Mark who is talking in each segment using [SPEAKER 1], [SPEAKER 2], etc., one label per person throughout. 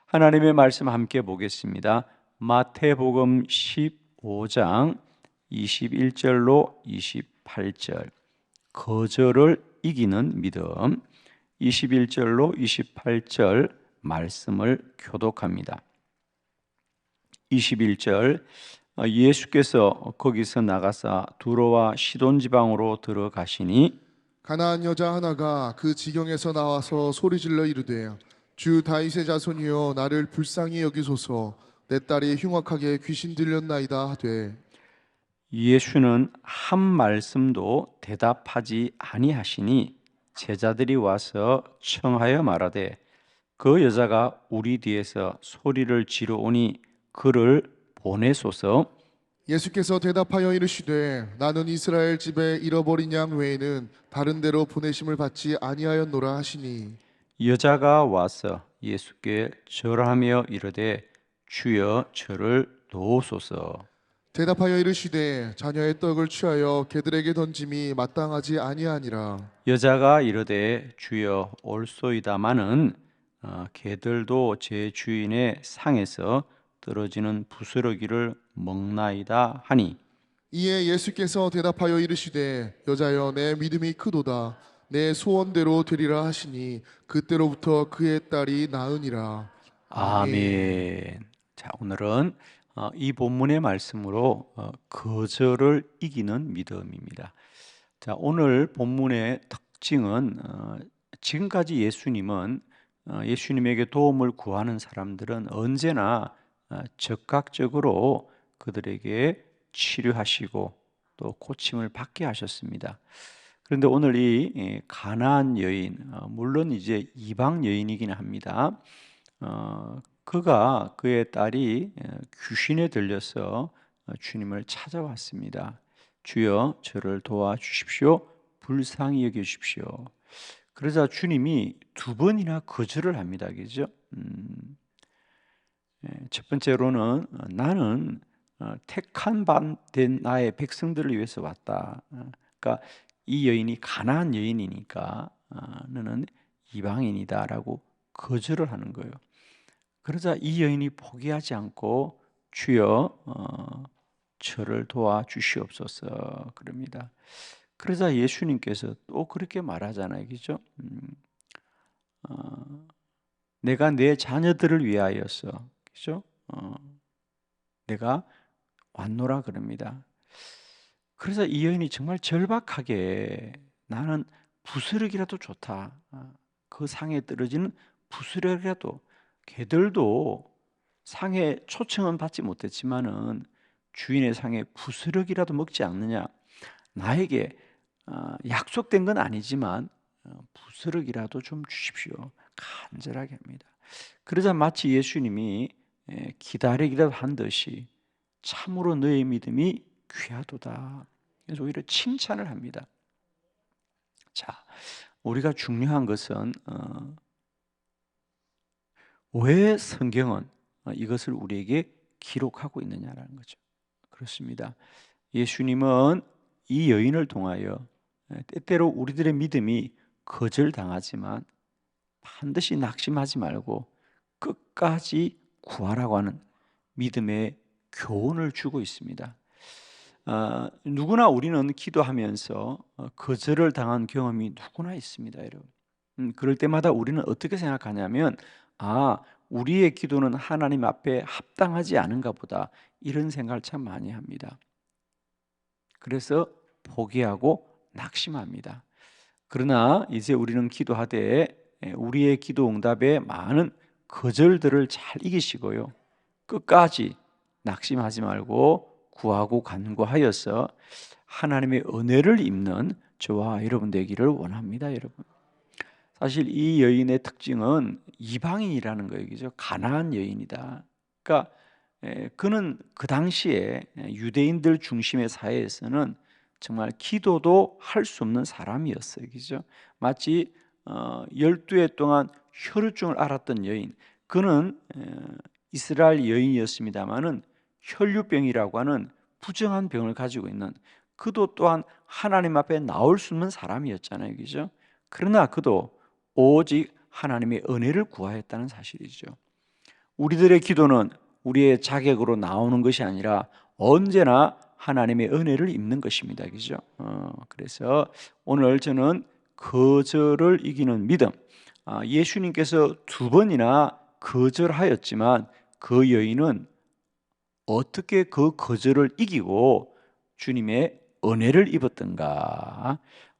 [SPEAKER 1] 하나님의 말씀 함께 보겠습니다. 마태복음 15장 21절로 28절. 거절을 이기는 믿음. 21절로 28절 말씀을 교독합니다. 21절, 예수께서 거기서 나가사 두로와 시돈 지방으로 들어가시니
[SPEAKER 2] 가나안 여자 하나가 그 지경에서 나와서 소리질러 이르되 주 다윗의 자손이여 나를 불쌍히 여기소서 내 딸이 흉악하게 귀신 들렸나이다 하되
[SPEAKER 1] 예수는 한 말씀도 대답하지 아니하시니 제자들이 와서 청하여 말하되 그 여자가 우리 뒤에서 소리를 지르오니 그를 보내소서.
[SPEAKER 2] 예수께서 대답하여 이르시되 나는 이스라엘 집에 잃어버린 양 외에는 다른 데로 보내심을 받지 아니하였노라 하시니
[SPEAKER 1] 여자가 와서 예수께 절하며 이르되 주여 저를 놓으소서.
[SPEAKER 2] 대답하여 이르시되 자녀의 떡을 취하여 개들에게 던짐이 마땅하지 아니하니라.
[SPEAKER 1] 여자가 이르되 주여 올소이다마는 개들도 제 주인의 상에서 떨어지는 부스러기를 먹나이다 하니
[SPEAKER 2] 이에 예수께서 대답하여 이르시되 여자여 내 믿음이 크도다 내 소원대로 되리라 하시니 그때로부터 그의 딸이 나으니라. 아멘.
[SPEAKER 1] 아멘. 자, 오늘은 이 본문의 말씀으로 거절을 이기는 믿음입니다. 자, 오늘 본문의 특징은 지금까지 예수님은 예수님에게 도움을 구하는 사람들은 언제나 적극적으로 그들에게 치료하시고 또 고침을 받게 하셨습니다. 그런데 오늘 이 가나안 여인, 물론 이제 이방 여인이긴 합니다. 그가 그의 딸이 귀신에 들려서 주님을 찾아왔습니다. 주여 저를 도와주십시오. 불쌍히 여겨주십시오. 그러자 주님이 두 번이나 거절을 합니다. 그죠? 첫 번째로는 나는 택한 된 나의 백성들을 위해서 왔다. 그러니까 이 여인이 가나안 여인이니까 너는 이방인이다라고 거절을 하는 거예요. 그러자 이 여인이 포기하지 않고 주여 저를 도와주시옵소서 그럽니다. 그러자 예수님께서 또 그렇게 말하잖아요. 그죠? 내가 내 자녀들을 위하여서 그죠? 내가 왔노라 그럽니다. 그래서 이 여인이 정말 절박하게 나는 부스러기라도 좋다. 그 상에 떨어지는 부스러기라도 개들도 상에 초청은 받지 못했지만은 주인의 상에 부스러기라도 먹지 않느냐. 나에게 약속된 건 아니지만 부스러기라도 좀 주십시오. 간절하게 합니다. 그러자 마치 예수님이 기다리기라도 한 듯이 참으로 너의 믿음이 귀하도다. 그래서 오히려 칭찬을 합니다. 자, 우리가 중요한 것은 왜 성경은 이것을 우리에게 기록하고 있느냐라는 거죠. 그렇습니다. 예수님은 이 여인을 통하여 때때로 우리들의 믿음이 거절당하지만 반드시 낙심하지 말고 끝까지 구하라고 하는 믿음의 교훈을 주고 있습니다. 누구나 우리는 기도하면서 거절을 당한 경험이 누구나 있습니다, 여러분. 그럴 때마다 우리는 어떻게 생각하냐면 우리의 기도는 하나님 앞에 합당하지 않은가 보다 이런 생각을 참 많이 합니다. 그래서 포기하고 낙심합니다. 그러나 이제 우리는 기도하되 우리의 기도 응답에 많은 거절들을 잘 이기시고요. 끝까지 낙심하지 말고 구하고 간구하여서 하나님의 은혜를 입는 저와 여러분 되기를 원합니다, 여러분. 사실 이 여인의 특징은 이방인이라는 거예요. 그죠? 가나안 여인이다. 그러니까 그는 그 당시에 유대인들 중심의 사회에서는 정말 기도도 할 수 없는 사람이었어요. 그죠? 마치 12해 동안 혈루증을 앓았던 여인. 그는 이스라엘 여인이었습니다마는 혈류병이라고 하는 부정한 병을 가지고 있는 그도 또한 하나님 앞에 나올 수 없는 사람이었잖아요. 그죠? 그러나 그도 오직 하나님의 은혜를 구하였다는 사실이죠. 우리들의 기도는 우리의 자격으로 나오는 것이 아니라 언제나 하나님의 은혜를 입는 것입니다. 그죠? 그래서 오늘 저는 거절을 이기는 믿음. 예수님께서 2번이나 거절하였지만 그 여인은 어떻게 그 거절을 이기고 주님의 은혜를 입었던가?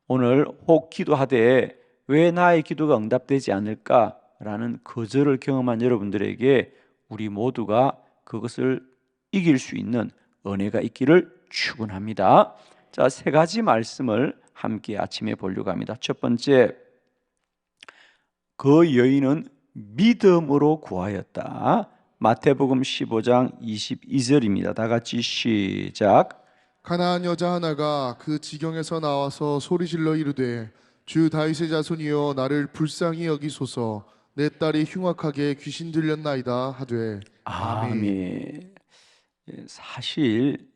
[SPEAKER 1] 오늘 혹 기도하되 왜 나의 기도가 응답되지 않을까라는 거절을 경험한 여러분들에게 우리 모두가 그것을 이길 수 있는 은혜가 있기를 축원합니다. 자, 3가지 말씀을 함께 아침에 보려고 합니다. 첫 번째, 그 여인은 믿음으로 구하였다. 마태복음 15장 22절입니다. 다 같이 시작.
[SPEAKER 2] 가나안 여자 하나가 그 지경에서 나와서 소리질러 이르되 주 다윗의 자손이여 나를 불쌍히 여기소서 내 딸이 흉악하게 귀신 들렸나이다 하되 아멘.
[SPEAKER 1] 아멘. 사실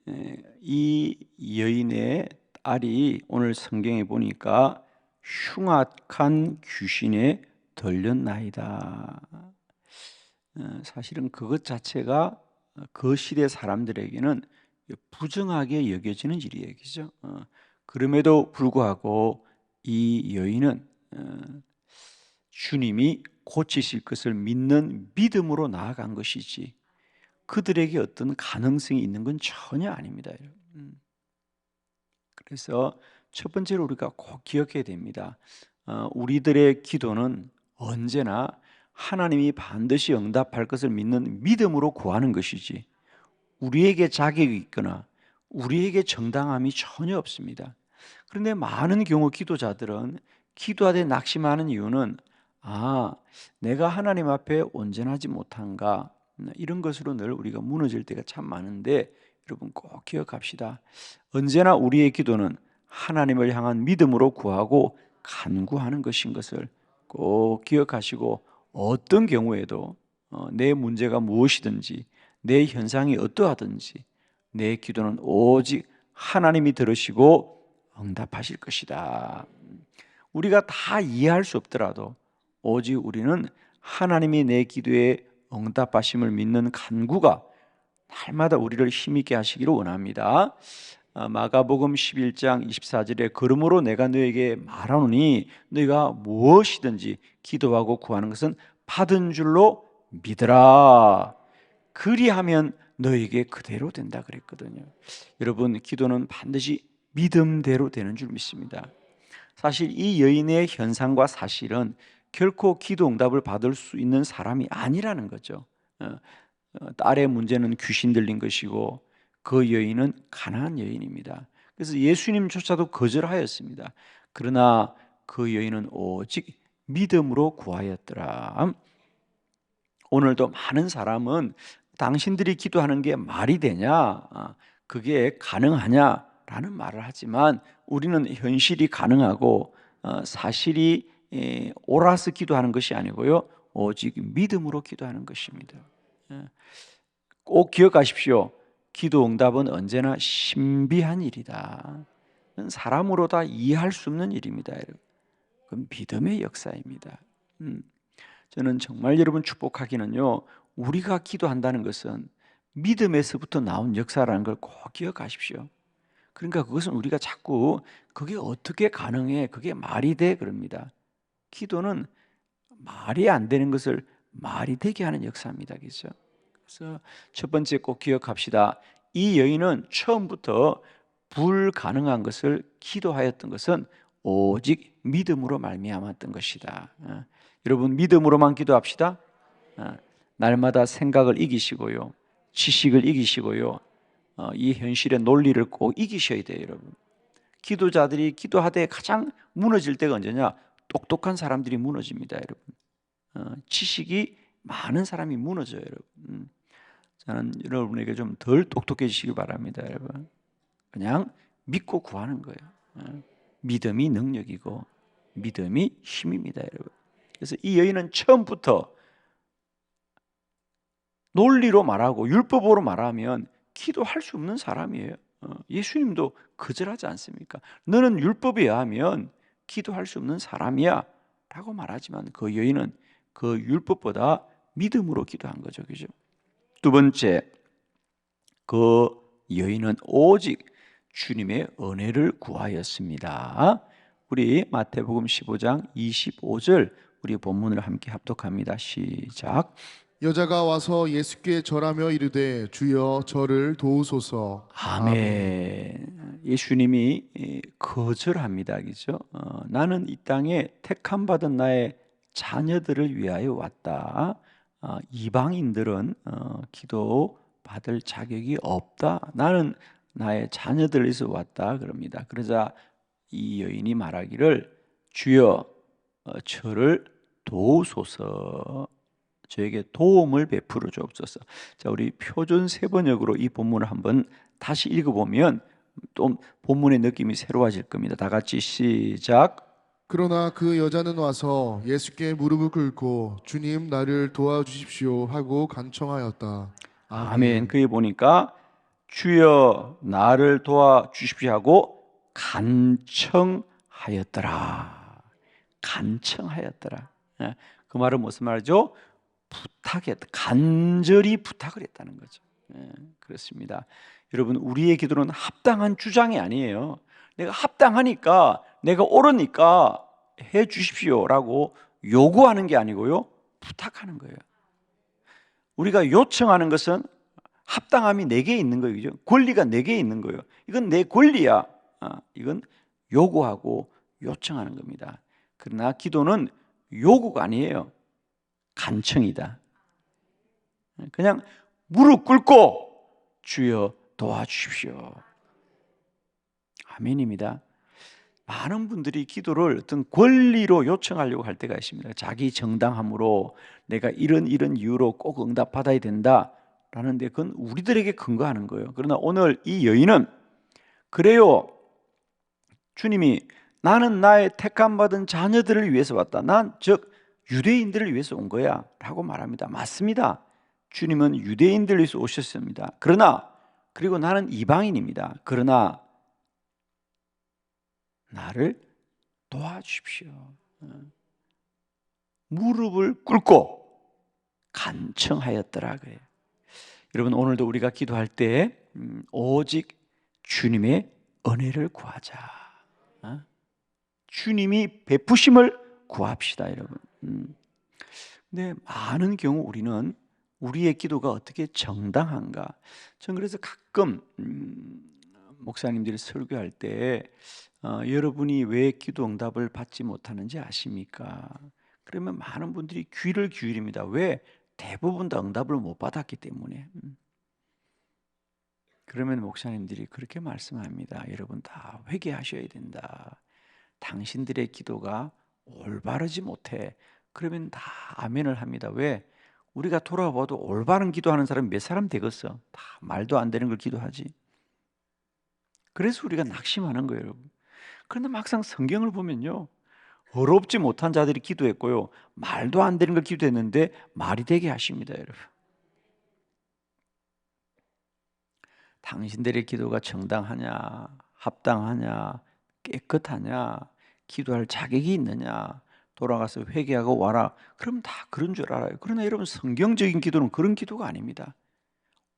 [SPEAKER 1] 이 여인의 딸이 오늘 성경에 보니까 흉악한 귀신에 들렸나이다. 사실은 그것 자체가 그 시대 사람들에게는 부정하게 여겨지는 일이에요. 그죠? 그럼에도 불구하고 이 여인은 주님이 고치실 것을 믿는 믿음으로 나아간 것이지 그들에게 어떤 가능성이 있는 건 전혀 아닙니다. 그래서 첫 번째로 우리가 꼭 기억해야 됩니다. 우리들의 기도는 언제나 하나님이 반드시 응답할 것을 믿는 믿음으로 구하는 것이지 우리에게 자격이 있거나 우리에게 정당함이 전혀 없습니다. 그런데 많은 경우 기도자들은 기도하되 낙심하는 이유는 내가 하나님 앞에 온전하지 못한가 이런 것으로 늘 우리가 무너질 때가 참 많은데 여러분 꼭 기억합시다. 언제나 우리의 기도는 하나님을 향한 믿음으로 구하고 간구하는 것인 것을 꼭 기억하시고 어떤 경우에도 내 문제가 무엇이든지 내 현상이 어떠하든지 내 기도는 오직 하나님이 들으시고 응답하실 것이다. 우리가 다 이해할 수 없더라도 오직 우리는 하나님이 내 기도에 응답하심을 믿는 간구가 날마다 우리를 힘있게 하시기를 원합니다. 마가복음 11장 24절에 그러므로 내가 너에게 말하노니 너희가 무엇이든지 기도하고 구하는 것은 받은 줄로 믿으라. 그리하면 너에게 그대로 된다 그랬거든요. 여러분 기도는 반드시 믿음대로 되는 줄 믿습니다. 사실 이 여인의 현상과 사실은 결코 기도 응답을 받을 수 있는 사람이 아니라는 거죠. 딸의 문제는 귀신 들린 것이고 그 여인은 가난한 여인입니다. 그래서 예수님조차도 거절하였습니다. 그러나 그 여인은 오직 믿음으로 구하였더라. 오늘도 많은 사람은 당신들이 기도하는 게 말이 되냐? 그게 가능하냐라는 말을 하지만 우리는 현실이 가능하고 사실이 옳아서 기도하는 것이 아니고요. 오직 믿음으로 기도하는 것입니다. 꼭 기억하십시오. 기도 응답은 언제나 신비한 일이다. 사람으로 다 이해할 수 없는 일입니다. 그건 믿음의 역사입니다. 저는 정말 여러분 축복하기는요. 우리가 기도한다는 것은 믿음에서부터 나온 역사라는 걸 꼭 기억하십시오. 그러니까 그것은 우리가 자꾸 그게 어떻게 가능해? 그게 말이 돼? 그럽니다. 기도는 말이 안 되는 것을 말이 되게 하는 역사입니다. 그렇죠? 그래서 첫 번째 꼭 기억합시다. 이 여인은 처음부터 불가능한 것을 기도하였던 것은 오직 믿음으로 말미암았던 것이다. 여러분 믿음으로만 기도합시다. 날마다 생각을 이기시고요, 지식을 이기시고요, 이 현실의 논리를 꼭 이기셔야 돼요. 여러분 기도자들이 기도하되 가장 무너질 때가 언제냐? 똑똑한 사람들이 무너집니다. 여러분 지식이 많은 사람이 무너져요. 여러분 저는 여러분에게 좀 덜 똑똑해지시기 바랍니다. 여러분 그냥 믿고 구하는 거예요. 믿음이 능력이고 믿음이 힘입니다. 여러분 그래서 이 여인은 처음부터 논리로 말하고 율법으로 말하면 기도할 수 없는 사람이에요. 예수님도 거절하지 않습니까? 너는 율법에 의하면 기도할 수 없는 사람이야 라고 말하지만 그 여인은 그 율법보다 믿음으로 기도한 거죠. 그죠? 두 번째, 그 여인은 오직 주님의 은혜를 구하였습니다. 우리 마태복음 15장 25절 우리 본문을 함께 합독합니다. 시작.
[SPEAKER 2] 여자가 와서 예수께 절하며 이르되 주여 저를 도우소서.
[SPEAKER 1] 아멘. 예수님이 거절합니다. 그죠? 나는 이 땅에 택함 받은 나의 자녀들을 위하여 왔다. 이방인들은 기도 받을 자격이 없다. 나는 나의 자녀들을 위해서 왔다. 그럽니다. 그러자 이 여인이 말하기를 주여 저를 도우소서. 저에게 도움을 베풀어 주옵소서. 자, 우리 표준 세번역으로 이 본문을 한번 다시 읽어보면 또 본문의 느낌이 새로워질 겁니다. 다 같이 시작.
[SPEAKER 2] 그러나 그 여자는 와서 예수께 무릎을 꿇고 주님 나를 도와주십시오 하고 간청하였다.
[SPEAKER 1] 아멘. 그에 보니까 주여 나를 도와주십시오 하고 간청하였더라. 간청하였더라. 그 말은 무슨 말이죠? 부탁했다. 간절히 부탁을 했다는 거죠. 그렇습니다. 여러분, 우리의 기도는 합당한 주장이 아니에요. 내가 합당하니까, 내가 옳으니까 해 주십시오라고 요구하는 게 아니고요, 부탁하는 거예요. 우리가 요청하는 것은 합당함이 내게 있는 거예요. 그죠? 권리가 내게 있는 거예요. 이건 내 권리야. 이건 요구하고 요청하는 겁니다. 그러나 기도는 요구가 아니에요. 간청이다. 그냥 무릎 꿇고 주여 도와주십시오. 아멘입니다. 많은 분들이 기도를 어떤 권리로 요청하려고 할 때가 있습니다. 자기 정당함으로 내가 이런 이유로 꼭 응답받아야 된다라는데 그건 우리들에게 근거하는 거예요. 그러나 오늘 이 여인은 그래요. 주님이 나는 나의 택함 받은 자녀들을 위해서 왔다. 난 즉 유대인들을 위해서 온 거야 라고 말합니다. 맞습니다. 주님은 유대인들을 위해서 오셨습니다. 그리고 나는 이방인입니다. 그러나 나를 도와주십시오. 무릎을 꿇고 간청하였더라 그래요. 여러분, 오늘도 우리가 기도할 때 오직 주님의 은혜를 구하자. 주님이 베푸심을 구합시다, 여러분. 근데 많은 경우 우리는 우리의 기도가 어떻게 정당한가? 전 그래서 가끔 목사님들이 설교할 때 여러분이 왜 기도 응답을 받지 못하는지 아십니까? 그러면 많은 분들이 귀를 기울입니다. 왜? 대부분 다 응답을 못 받았기 때문에. 그러면 목사님들이 그렇게 말씀합니다. 여러분 다 회개하셔야 된다. 당신들의 기도가 올바르지 못해. 그러면 다 아멘을 합니다. 왜? 우리가 돌아봐도 올바른 기도하는 사람이 몇 사람 되겠어? 다 말도 안 되는 걸 기도하지. 그래서 우리가 낙심하는 거예요, 여러분. 그런데 막상 성경을 보면요, 어렵지 못한 자들이 기도했고요, 말도 안 되는 걸 기도했는데 말이 되게 하십니다, 여러분. 당신들의 기도가 정당하냐, 합당하냐, 깨끗하냐, 기도할 자격이 있느냐, 돌아가서 회개하고 와라. 그럼 다 그런 줄 알아요. 그러나 여러분, 성경적인 기도는 그런 기도가 아닙니다.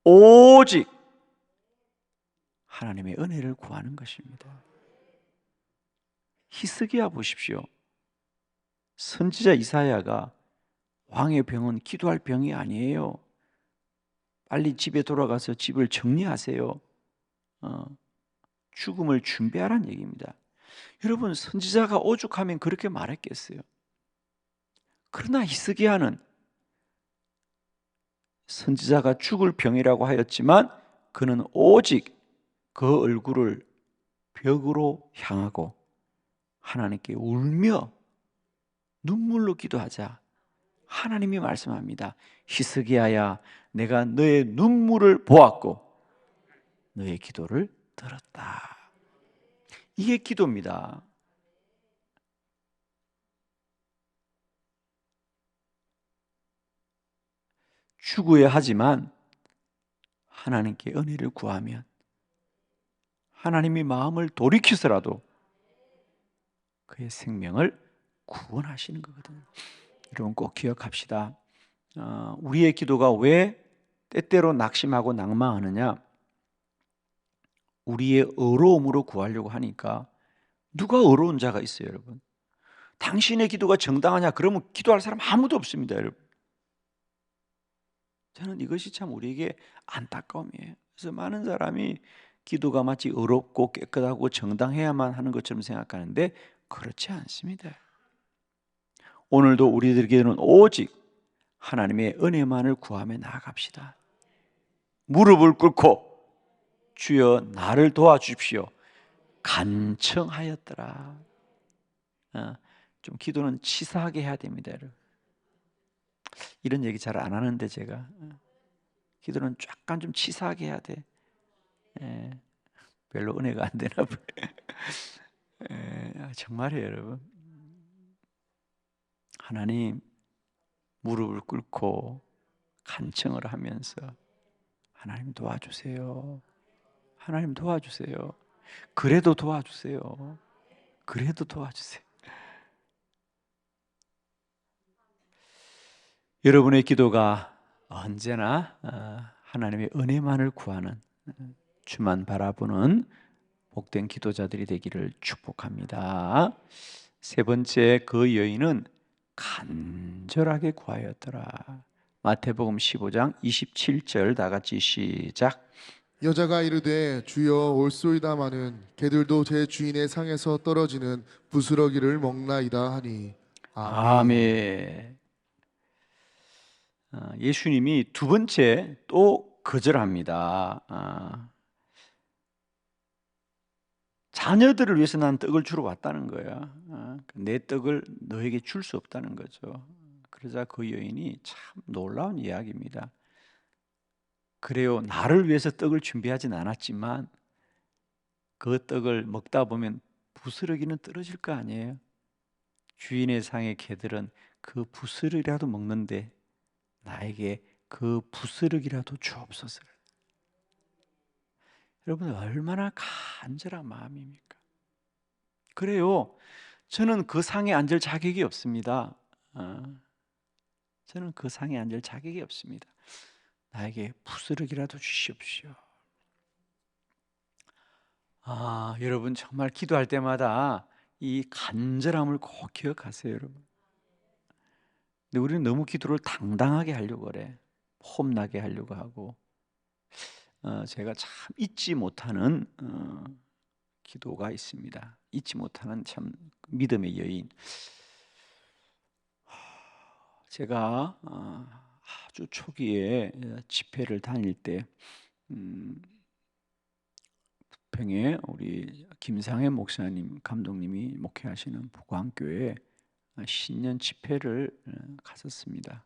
[SPEAKER 1] 오직 하나님의 은혜를 구하는 것입니다. 히스기야 보십시오. 선지자 이사야가 왕의 병은 기도할 병이 아니에요. 빨리 집에 돌아가서 집을 정리하세요. 죽음을 준비하라는 얘기입니다. 여러분, 선지자가 오죽하면 그렇게 말했겠어요. 그러나 히스기야는 선지자가 죽을 병이라고 하였지만 그는 오직 그 얼굴을 벽으로 향하고 하나님께 울며 눈물로 기도하자 하나님이 말씀합니다. 히스기야야, 내가 너의 눈물을 보았고 너의 기도를 들었다. 이게 기도입니다. 죽어야 하지만 하나님께 은혜를 구하면 하나님이 마음을 돌이키서라도 그의 생명을 구원하시는 거거든요. 여러분 꼭 기억합시다. 우리의 기도가 왜 때때로 낙심하고 낭망하느냐? 우리의 어려움으로 구하려고 하니까 누가 어려운 자가 있어요, 여러분? 당신의 기도가 정당하냐? 그러면 기도할 사람 아무도 없습니다, 여러분. 저는 이것이 참 우리에게 안타까움이에요. 그래서 많은 사람이 기도가 마치 어렵고 깨끗하고 정당해야만 하는 것처럼 생각하는데 그렇지 않습니다. 오늘도 우리들에게는 오직 하나님의 은혜만을 구하며 나아갑시다. 무릎을 꿇고 주여 나를 도와주십시오. 간청하였더라. 좀 기도는 치사하게 해야 됩니다, 여러분. 이런 얘기 잘 안 하는데 제가 기도는 약간 좀 치사하게 해야 돼. 별로 은혜가 안 되나 봐요. 정말이에요, 여러분. 하나님 무릎을 꿇고 간청을 하면서 하나님 도와주세요. 하나님 도와주세요. 그래도 도와주세요. 그래도 도와주세요. 여러분의 기도가 언제나 하나님의 은혜만을 구하는 주만 바라보는 복된 기도자들이 되기를 축복합니다. 세 번째, 그 여인은 간절하게 구하였더라. 마태복음 15장 27절 다 같이 시작.
[SPEAKER 2] 여자가 이르되 주여 올소이다마는 개들도 제 주인의 상에서 떨어지는 부스러기를 먹나이다 하니 아멘.
[SPEAKER 1] 아멘. 예수님이 두 번째 또 거절합니다. 자녀들을 위해서 난 떡을 주러 왔다는 거야. 내 떡을 너에게 줄 수 없다는 거죠. 그러자 그 여인이 참 놀라운 이야기입니다. 그래요, 나를 위해서 떡을 준비하진 않았지만 그 떡을 먹다 보면 부스러기는 떨어질 거 아니에요. 주인의 상의 개들은 그 부스러기라도 먹는데 나에게 그 부스러기라도 주옵소서. 여러분 얼마나 간절한 마음입니까? 그래요, 저는 그 상에 앉을 자격이 없습니다. 저는 그 상에 앉을 자격이 없습니다. 나에게 부스러기라도 주십시오. 여러분 정말 기도할 때마다 이 간절함을 꼭 기억하세요, 여러분. 근데 우리는 너무 기도를 당당하게 하려고 그래. 폼나게 하려고 하고. 제가 참 잊지 못하는 기도가 있습니다. 잊지 못하는 참 믿음의 여인. 제가 아주 초기에 집회를 다닐 때 부평에 우리 김상혜 목사님 감독님이 목회하시는 북광교회 신년 집회를 갔었습니다.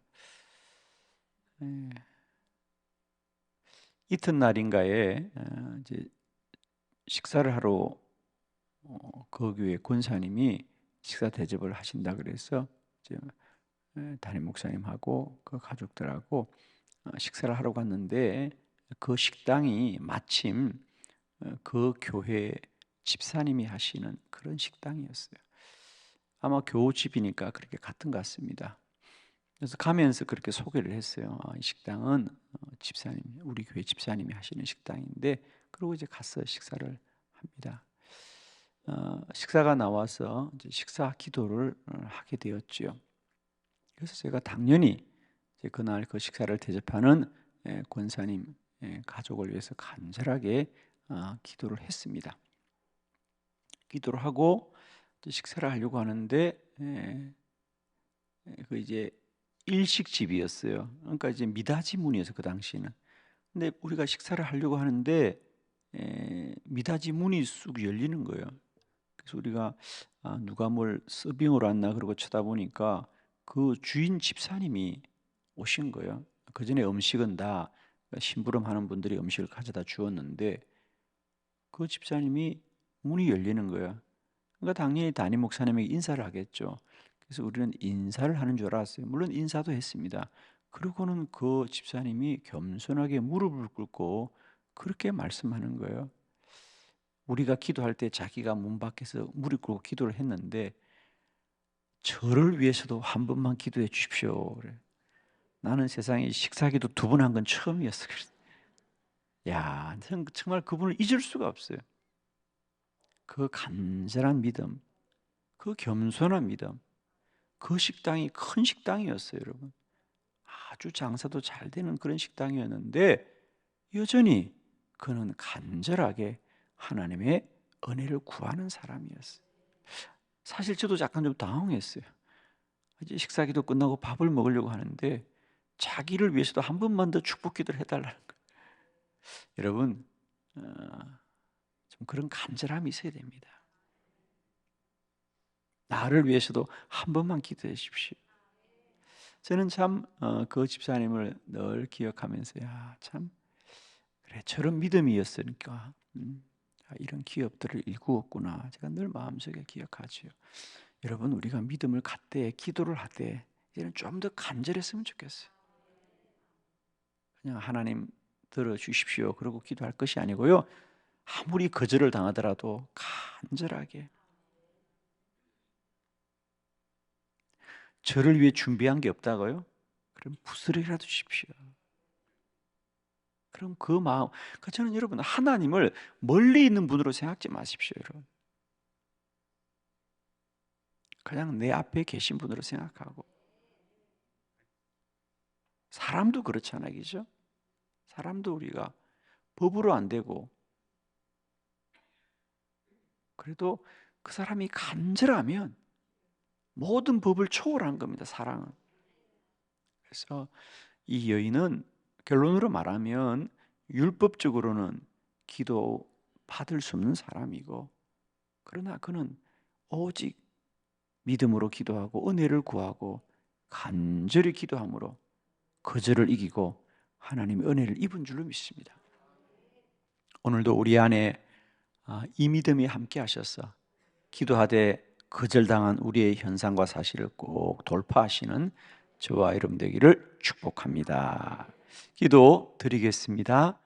[SPEAKER 1] 이튿날인가에 이제 식사를 하러 그 교회 권사님이 식사 대접을 하신다 그래서 이제 담임 목사님하고 그 가족들하고 식사를 하러 갔는데 그 식당이 마침 그 교회 집사님이 하시는 그런 식당이었어요. 아마 교우집이니까 그렇게 같은 것 같습니다. 그래서 가면서 그렇게 소개를 했어요. 이 식당은 집사님, 우리 교회 집사님이 하시는 식당인데, 그리고 이제 가서 식사를 합니다. 식사가 나와서 이제 식사 기도를 하게 되었지요. 그래서 제가 당연히 이제 그날 그 식사를 대접하는 권사님 가족을 위해서 간절하게 기도를 했습니다. 기도를 하고 또 식사를 하려고 하는데 그 이제 일식집이었어요. 그러니까 이제 미닫이 문이어서 그 당시에는. 근데 우리가 식사를 하려고 하는데 미닫이 문이 쑥 열리는 거예요. 그래서 우리가 누가 뭘 서빙으로 왔나 그러고 쳐다보니까 그 주인 집사님이 오신 거예요. 그 전에 음식은 다 심부름하는 분들이 음식을 가져다 주었는데 그 집사님이 문이 열리는 거예요. 그러니까 당연히 담임 목사님에게 인사를 하겠죠. 그래서 우리는 인사를 하는 줄 알았어요. 물론 인사도 했습니다. 그러고는 그 집사님이 겸손하게 무릎을 꿇고 그렇게 말씀하는 거예요. 우리가 기도할 때 자기가 문 밖에서 무릎 꿇고 기도를 했는데 저를 위해서도 한 번만 기도해 주십시오. 그래. 나는 세상에 식사기도 2번 한 건 처음이었어. 야, 정말 그분을 잊을 수가 없어요. 그 간절한 믿음, 그 겸손한 믿음, 그 식당이 큰 식당이었어요, 여러분. 아주 장사도 잘 되는 그런 식당이었는데 여전히 그는 간절하게 하나님의 은혜를 구하는 사람이었어요. 사실 저도 약간 좀 당황했어요. 이제 식사기도 끝나고 밥을 먹으려고 하는데 자기를 위해서도 한 번만 더 축복 기도를 해달라는 거예요. 여러분, 좀 그런 간절함이 있어야 됩니다. 나를 위해서도 한 번만 기도해 주십시오. 저는 참 그 집사님을 늘 기억하면서 참 그래 저런 믿음이었으니까 이런 기업들을 일구었구나. 제가 늘 마음속에 기억하지요. 여러분 우리가 믿음을 갖되 기도를 하되 이제는 좀 더 간절했으면 좋겠어요. 그냥 하나님 들어주십시오 그러고 기도할 것이 아니고요. 아무리 거절을 당하더라도 간절하게 저를 위해 준비한 게 없다고요? 그럼 부스러기라도 주십시오. 그럼 그 마음, 저는 여러분 하나님을 멀리 있는 분으로 생각지 마십시오, 여러분. 그냥 내 앞에 계신 분으로 생각하고. 사람도 그렇잖아요, 그죠? 사람도 우리가 법으로 안 되고, 그래도 그 사람이 간절하면 모든 법을 초월한 겁니다, 사랑은. 그래서 이 여인은 결론으로 말하면 율법적으로는 기도 받을 수 없는 사람이고, 그러나 그는 오직 믿음으로 기도하고 은혜를 구하고 간절히 기도함으로 거절을 이기고 하나님의 은혜를 입은 줄로 믿습니다. 오늘도 우리 안에 이 믿음이 함께 하셔서 기도하되 거절당한 우리의 현상과 사실을 꼭 돌파하시는 저와 여러분 되기를 축복합니다. 기도 드리겠습니다.